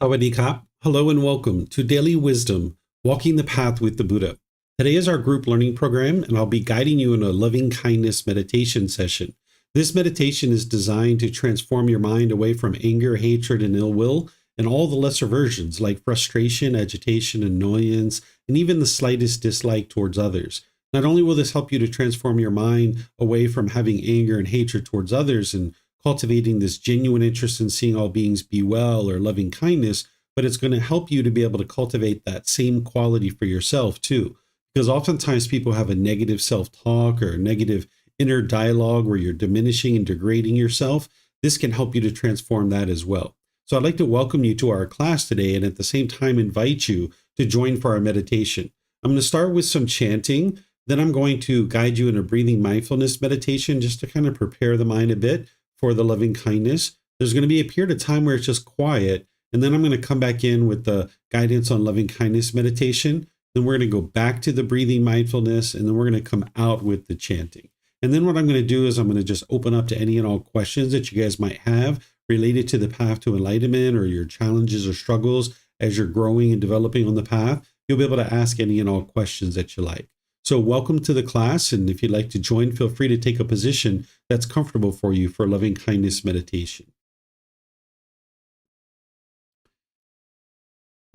Sawadee-krap. Hello and welcome to Daily Wisdom, Walking the Path with the Buddha. Today is our group learning program, and I'll be guiding you in a loving kindness meditation session. This meditation is designed to transform your mind away from anger, hatred, and ill will, and all the lesser versions like frustration, agitation, annoyance, and even the slightest dislike towards others. Not only will this help you to transform your mind away from having anger and hatred towards others and cultivating this genuine interest in seeing all beings be well or loving kindness, but it's going to help you to be able to cultivate that same quality for yourself too. Because oftentimes people have a negative self talk or a negative inner dialogue where you're diminishing and degrading yourself. This can help you to transform that as well. So I'd like to welcome you to our class today and at the same time invite you to join for our meditation. I'm going to start with some chanting. Then I'm going to guide you in a breathing mindfulness meditation just to kind of prepare the mind a bit for the loving kindness. There's going to be a period of time where it's just quiet, and then I'm going to come back in with the guidance on loving kindness meditation. Then we're going to go back to the breathing mindfulness, and then we're going to come out with the chanting. And then what I'm going to do is I'm going to just open up to any and all questions that you guys might have related to the path to enlightenment or your challenges or struggles as you're growing and developing on the path. You'll be able to ask any and all questions that you like. So welcome to the class, and if you'd like to join, feel free to take a position that's comfortable for you for loving kindness meditation.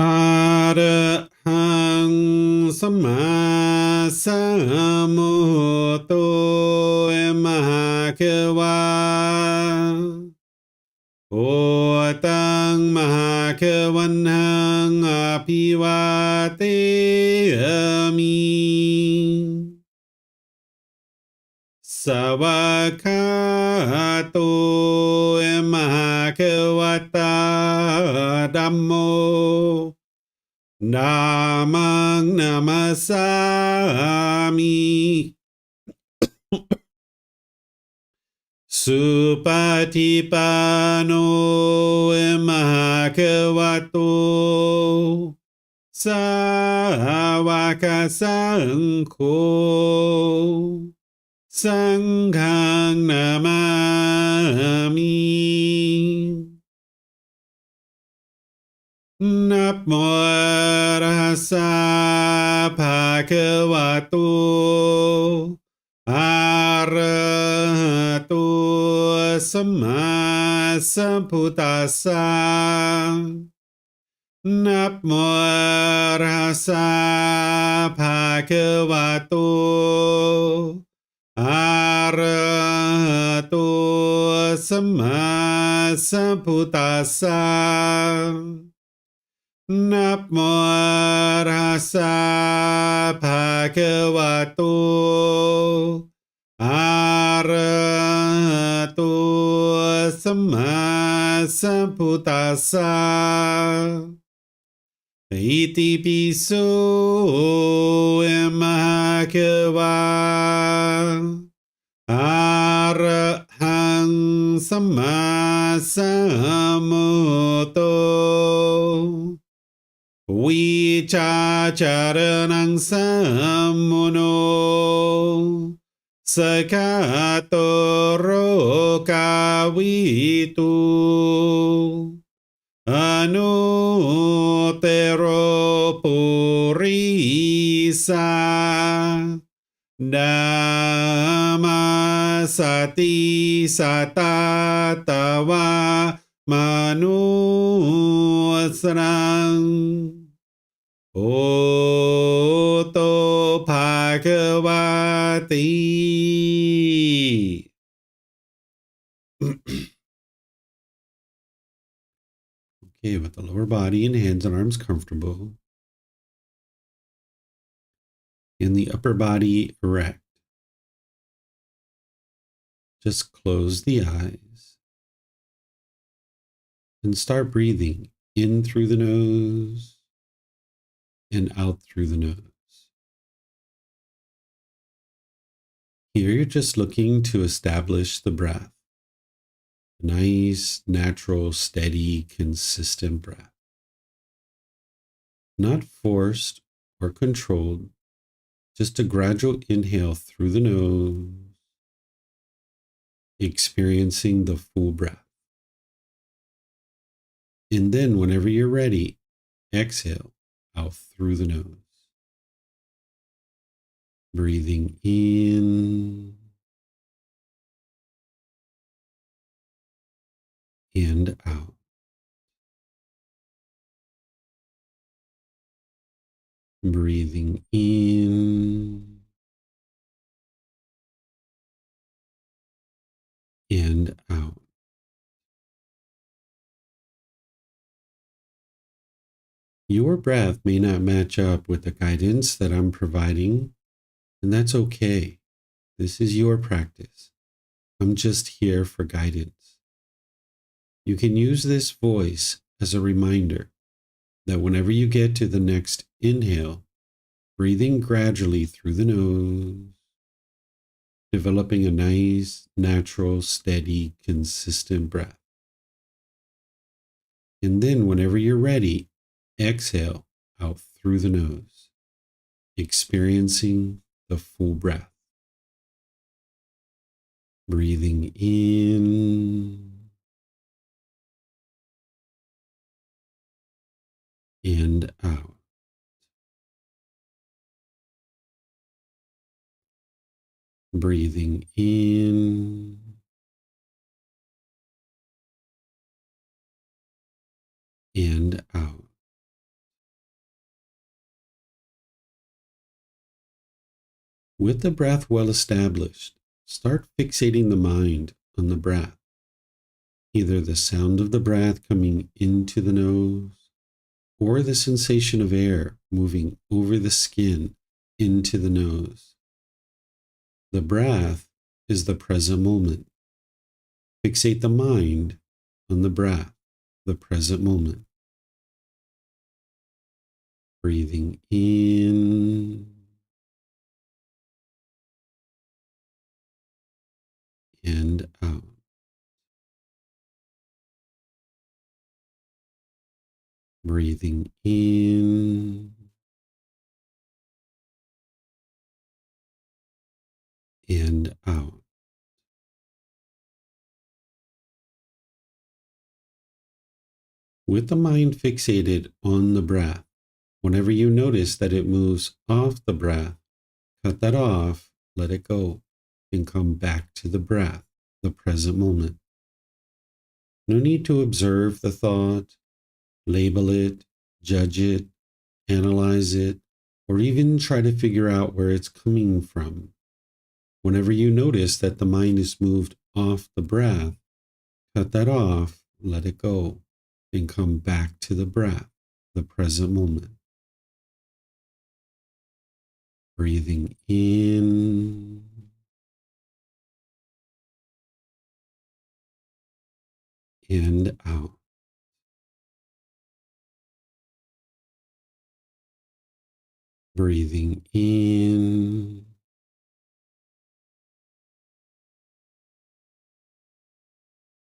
Arahang Samma Sambuddho Mahakeva Otang Mahakavanhang Apivateyami Savakato Mahakavata Dhammo Namang Namasami Supatipano Mahakavato Sāvaka Saṅkho Sanghang Namami Namo Tassa Bhagavato Arahato Samma Sambuddhassa Namo Tassa Bhagavato Arahato Samma Sambuddhassa Namo Tassa Bhagavato Arahato Samma Sambuddhassa Iti piso Mahakava Arahang Samma Sambuddho Vicacaranang Sammuno Sakatoro Kavitu Anutero Purisa Dhamma Sati Satatawa Manusrang Oto Bhagavati. Okay, with the lower body and hands and arms comfortable, and the upper body erect. Just close the eyes and start breathing in through the nose and out through the nose. Here you're just looking to establish the breath. Nice, natural, steady, consistent breath. Not forced or controlled, just a gradual inhale through the nose, experiencing the full breath. And then, whenever you're ready, exhale out through the nose. Breathing in and out. Breathing in and out. Your breath may not match up with the guidance that I'm providing, and that's okay. This is your practice. I'm just here for guidance. You can use this voice as a reminder that whenever you get to the next inhale, breathing gradually through the nose, developing a nice, natural, steady, consistent breath. And then, whenever you're ready, exhale out through the nose, experiencing the full breath. Breathing in and out. Breathing in and out. With the breath well established, start fixating the mind on the breath, either the sound of the breath coming into the nose or the sensation of air moving over the skin into the nose. The breath is the present moment. Fixate the mind on the breath, the present moment. Breathing in and out. Breathing in and out. With the mind fixated on the breath, whenever you notice that it moves off the breath, cut that off, let it go, and come back to the breath, the present moment. No need to observe the thought, label it, judge it, analyze it, or even try to figure out where it's coming from. Whenever you notice that the mind is moved off the breath, cut that off, let it go, and come back to the breath, the present moment. Breathing in and out. Breathing in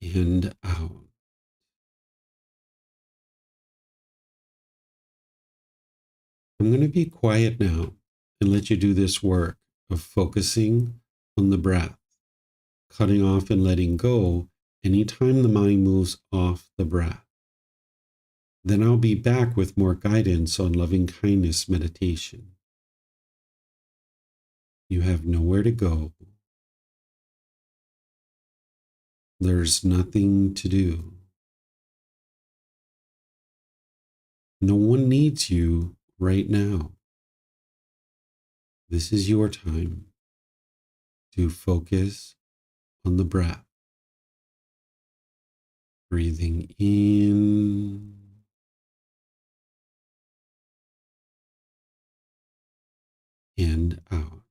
and out. I'm going to be quiet now and let you do this work of focusing on the breath, cutting off and letting go anytime the mind moves off the breath. Then I'll be back with more guidance on loving kindness meditation. You have nowhere to go. There's nothing to do. No one needs you right now. This is your time to focus on the breath. Breathing in and out.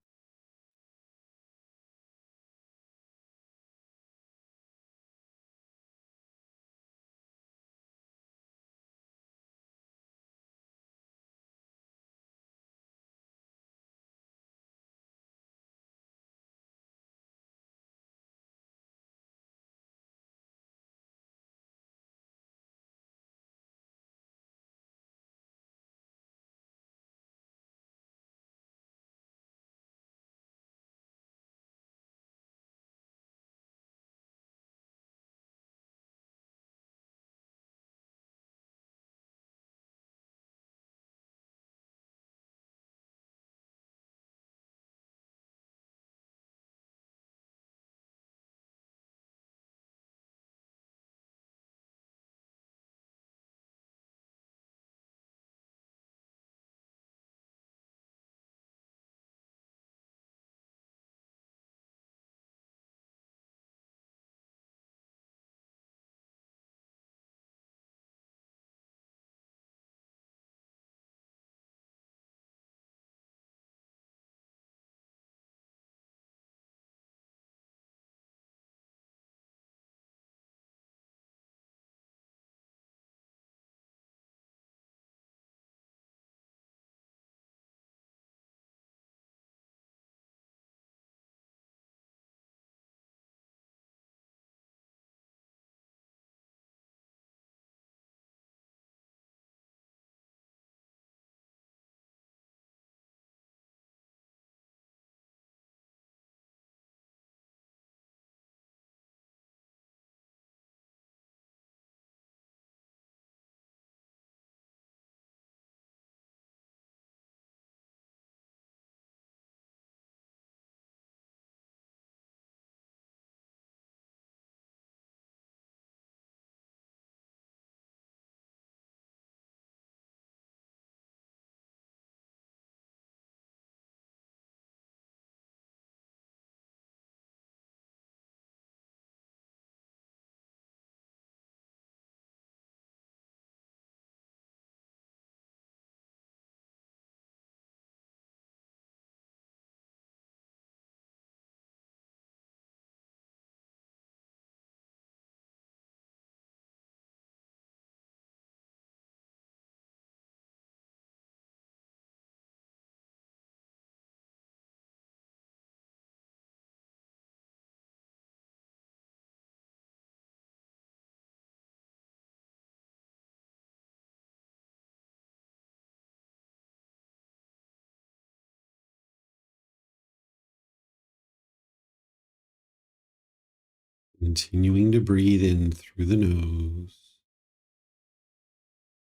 Continuing to breathe in through the nose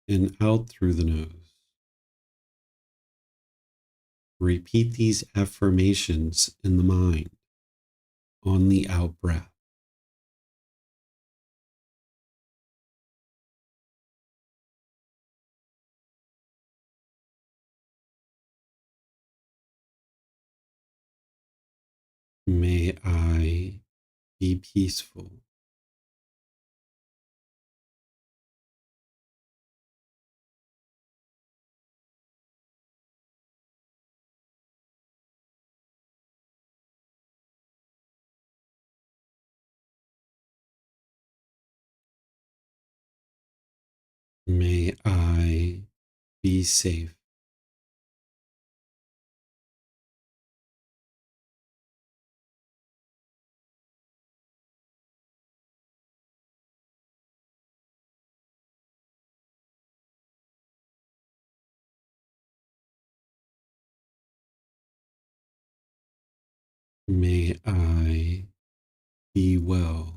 and out through the nose. Repeat these affirmations in the mind on the out breath. May I be peaceful. May I be safe. May I be well.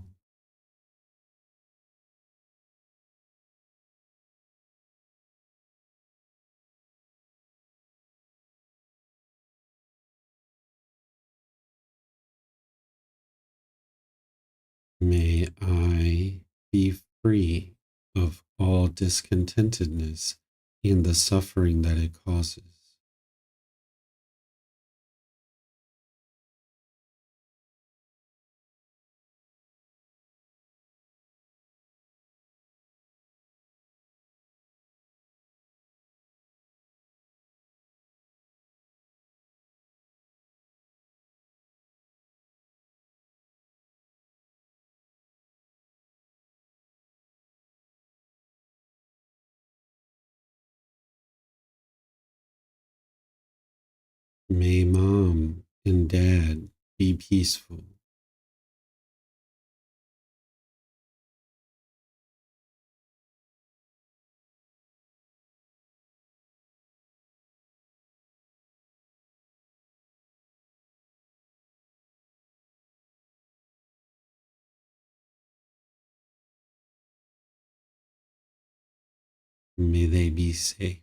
May I be free of all discontentedness and the suffering that it causes. May mom and dad be peaceful. May they be safe.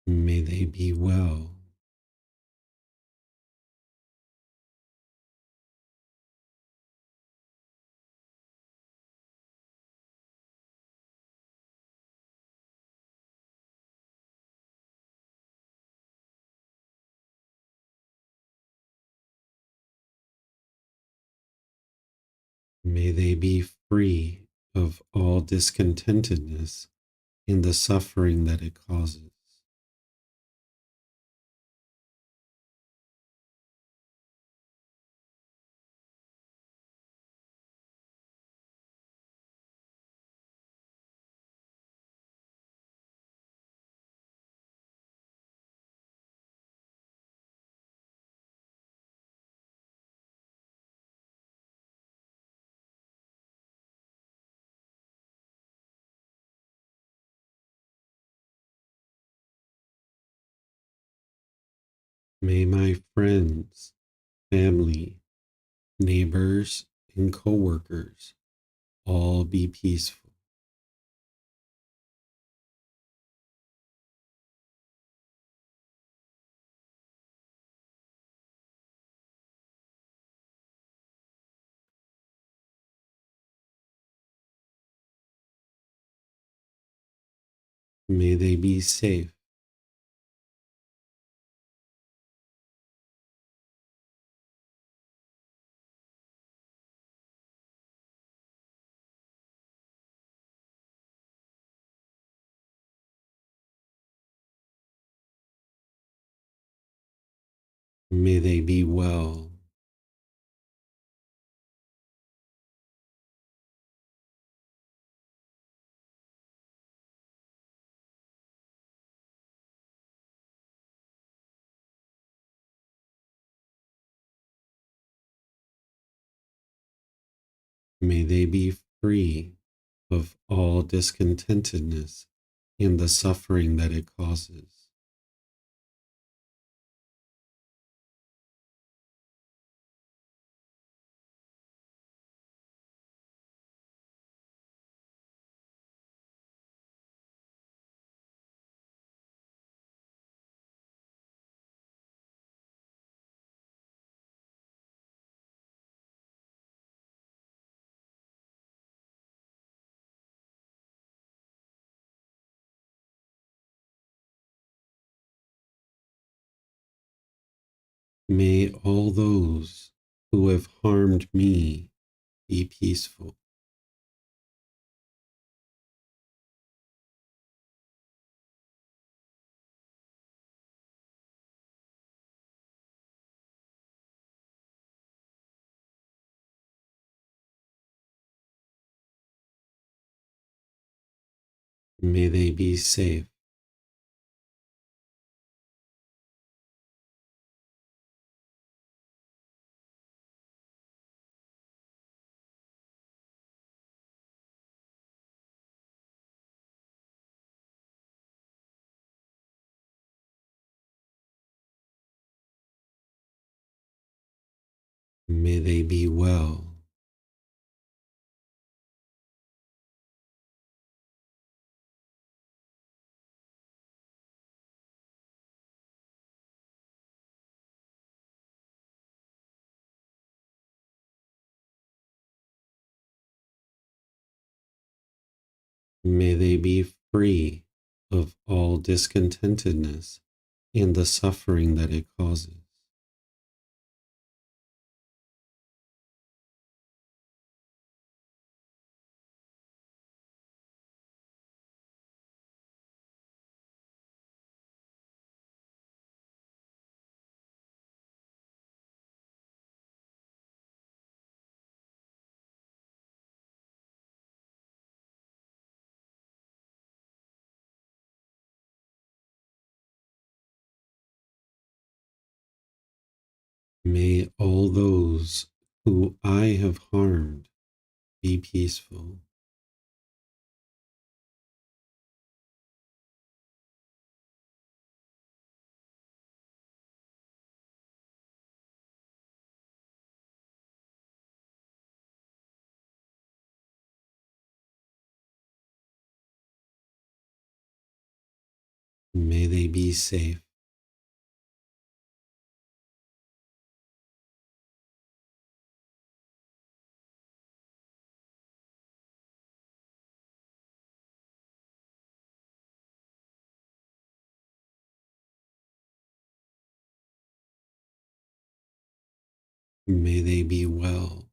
May they be well. May they be free of all discontentedness and the suffering that it causes. May my friends, family, neighbors, and coworkers all be peaceful. May they be safe. May they be well. May they be free of all discontentedness and the suffering that it causes. May all those who have harmed me be peaceful. May they be safe. May they be well. May they be free of all discontentedness and the suffering that it causes. May all those who I have harmed be peaceful. May they be safe. May they be well.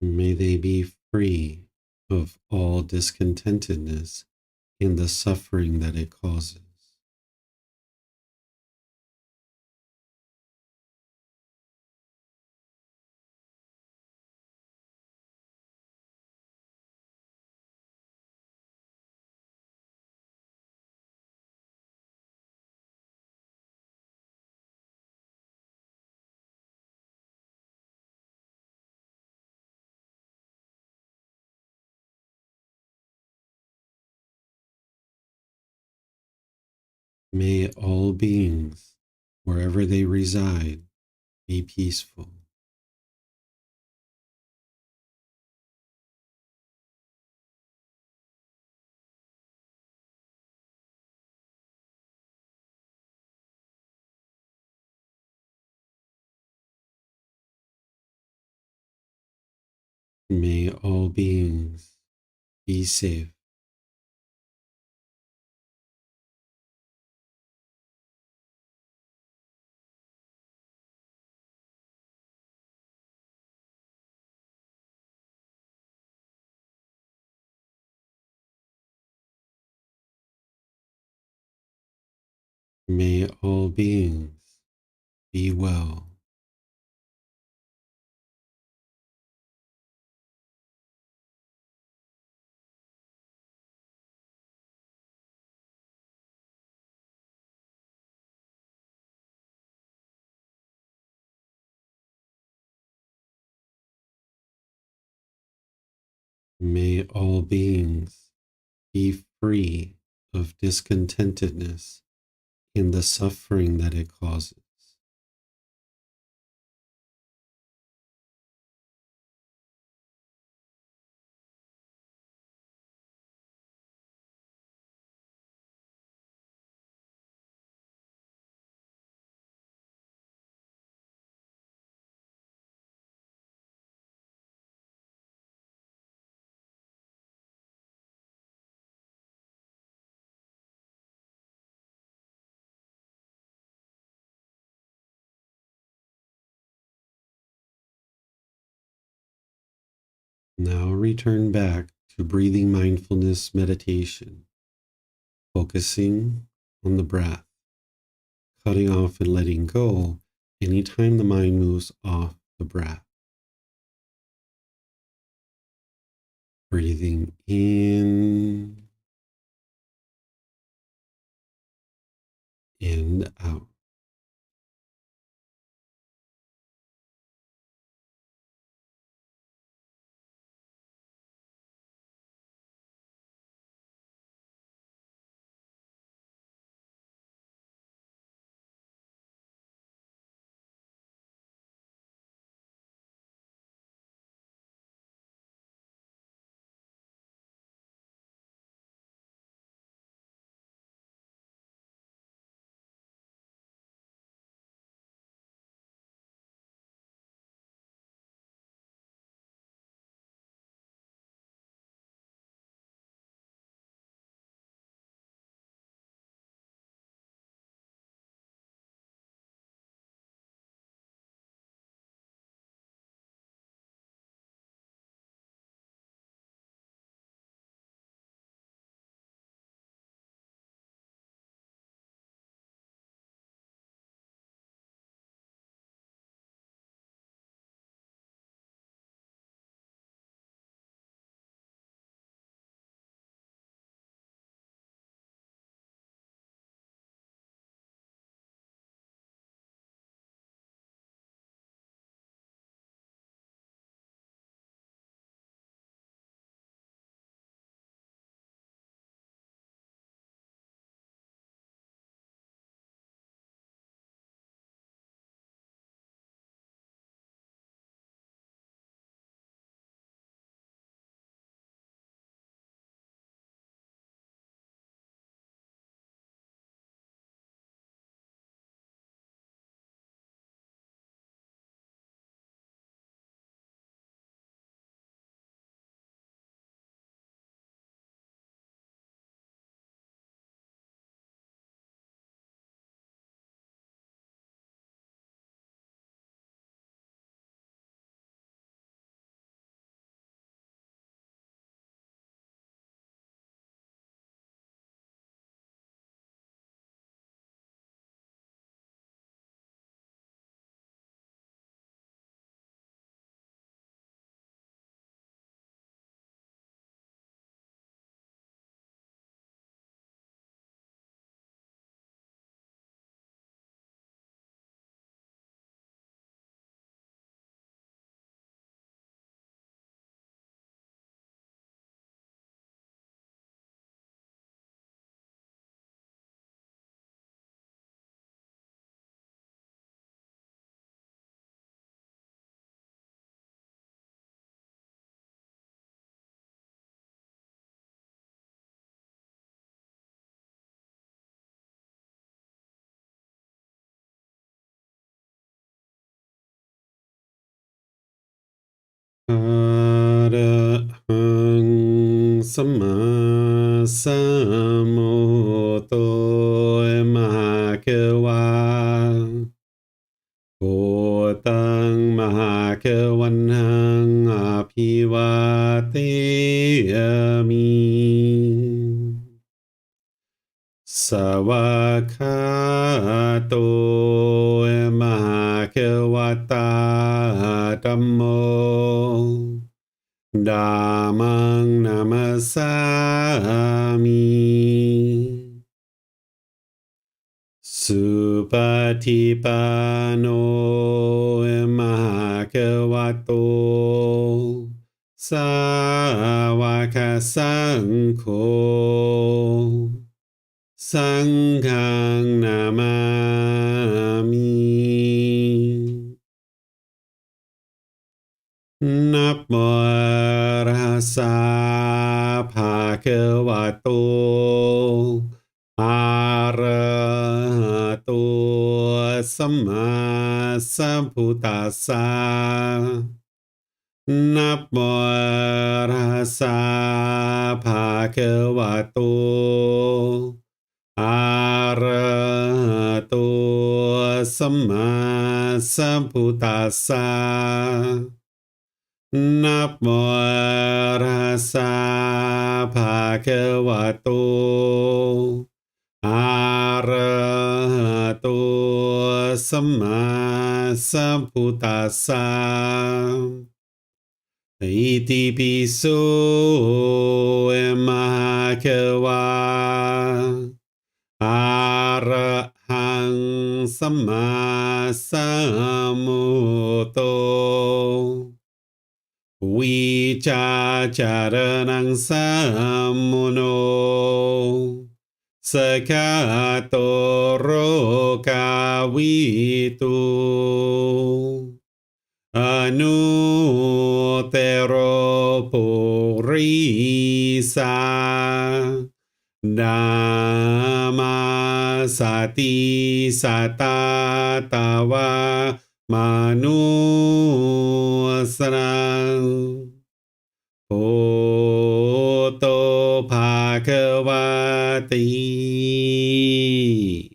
May they be free of all discontentedness and the suffering that it causes. May all beings, wherever they reside, be peaceful. May all beings be safe. May all beings Be well. May all beings be free of discontentedness and the suffering that it causes. Now return back to breathing mindfulness meditation, focusing on the breath, cutting off and letting go anytime the mind moves off the breath. Breathing in and out. Arahang Sama Sambuddho Mahakawa Bhutang Mahakavanhang Abhivateyami Sawakato emakewata dhammo dhammang namasami Supatipano emakwato sawaka sangho sanghang namami Namo Rasa Bhagavato Arahato Samma Sambuddhassa Namo Rasa Bhagavato Arahato Samma Sambuddhassa Namo Rasa Bhagavato Arahato Samma Sambuddhassa Iti piso emakawa Arahang Samma Sambuddho Vicacaranang samuno Sakatoro kawitu Anutero purisa Dhamma sati satatawa manusana Oto Bhagavati.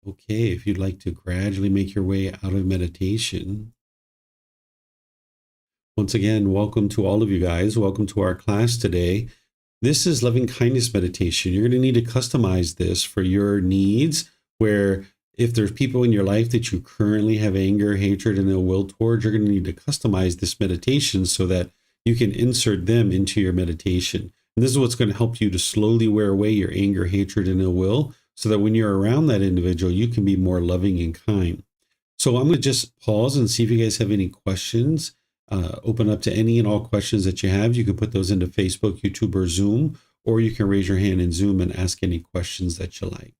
Okay, if you'd like to gradually make your way out of meditation. Once again, welcome to all of you guys. Welcome to our class today. This is loving kindness meditation. You're going to need to customize this for your needs, where if there's people in your life that you currently have anger, hatred, and ill will towards, you're going to need to customize this meditation so that you can insert them into your meditation. And this is what's going to help you to slowly wear away your anger, hatred, and ill will, so that when you're around that individual, you can be more loving and kind. So I'm going to just pause and see if you guys have any questions. Open up to any and all questions that you have. You can put those into Facebook, YouTube, or Zoom, or you can raise your hand in Zoom and ask any questions that you like.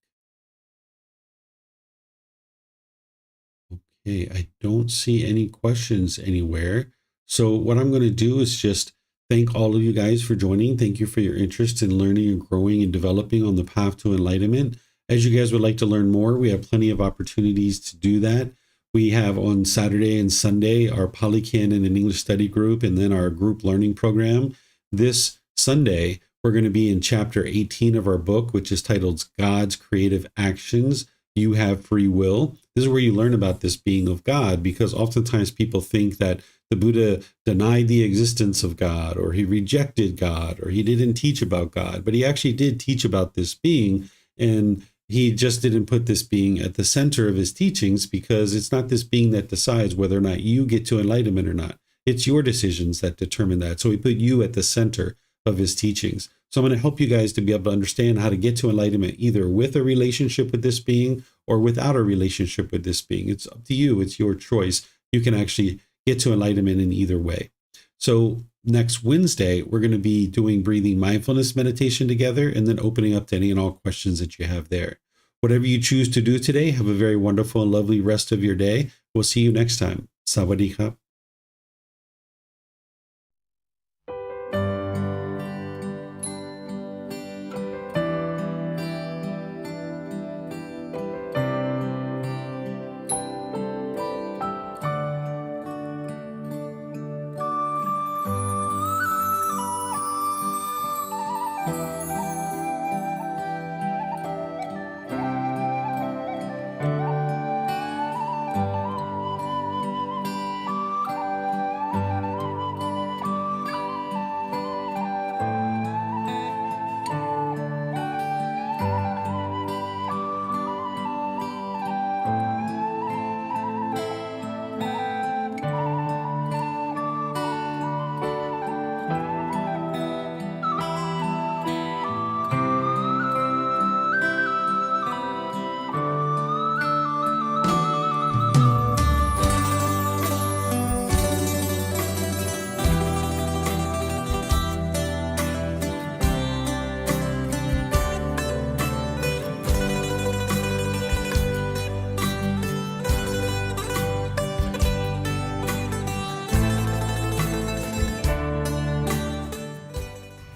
Okay, I don't see any questions anywhere. So what I'm going to do is just thank all of you guys for joining. Thank you for your interest in learning and growing and developing on the path to enlightenment. As you guys would like to learn more, we have plenty of opportunities to do that. We have on Saturday and Sunday our Pali Canon and English study group, and then our group learning program. This Sunday, we're going to be in chapter 18 of our book, which is titled God's Creative Actions. You have free will. This is where you learn about this being of God, because oftentimes people think that the Buddha denied the existence of God, or he rejected God, or he didn't teach about God, but he actually did teach about this being, and he just didn't put this being at the center of his teachings, because it's not this being that decides whether or not you get to enlightenment or not. It's your decisions that determine that. So he put you at the center of his teachings. So I'm going to help you guys to be able to understand how to get to enlightenment, either with a relationship with this being or without a relationship with this being. It's up to you. It's your choice. You can actually get to enlightenment in either way. So next Wednesday, we're going to be doing breathing mindfulness meditation together, and then opening up to any and all questions that you have there. Whatever you choose to do today, have a very wonderful and lovely rest of your day. We'll see you next time. Sawadee ka.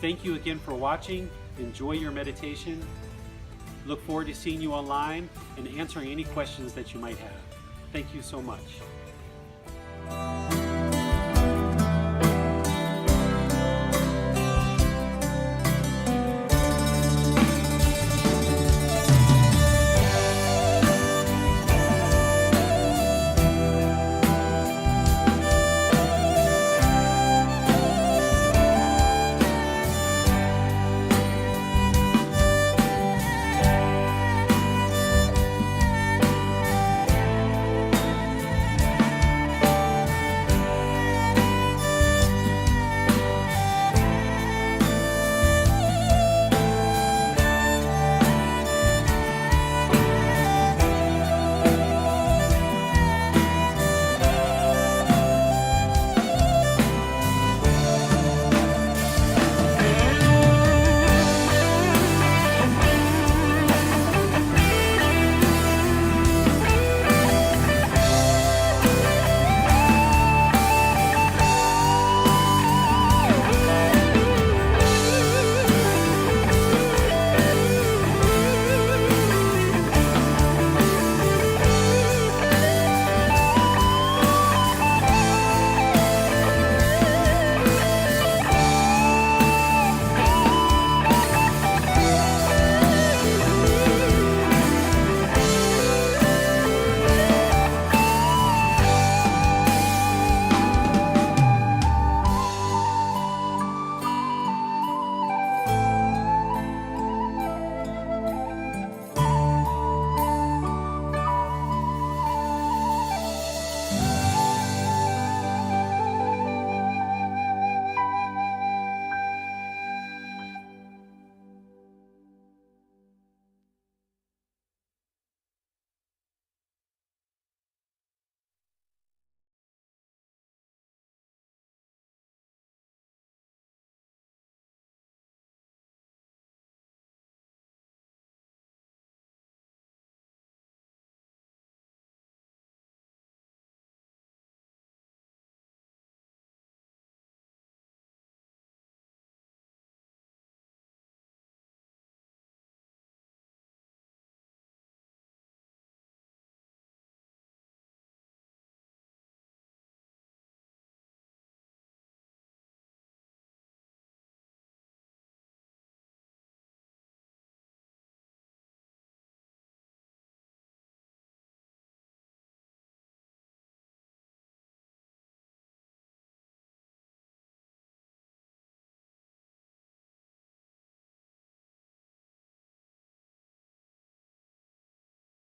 Thank you again for watching. Enjoy your meditation. Look forward to seeing you online and answering any questions that you might have. Thank you so much.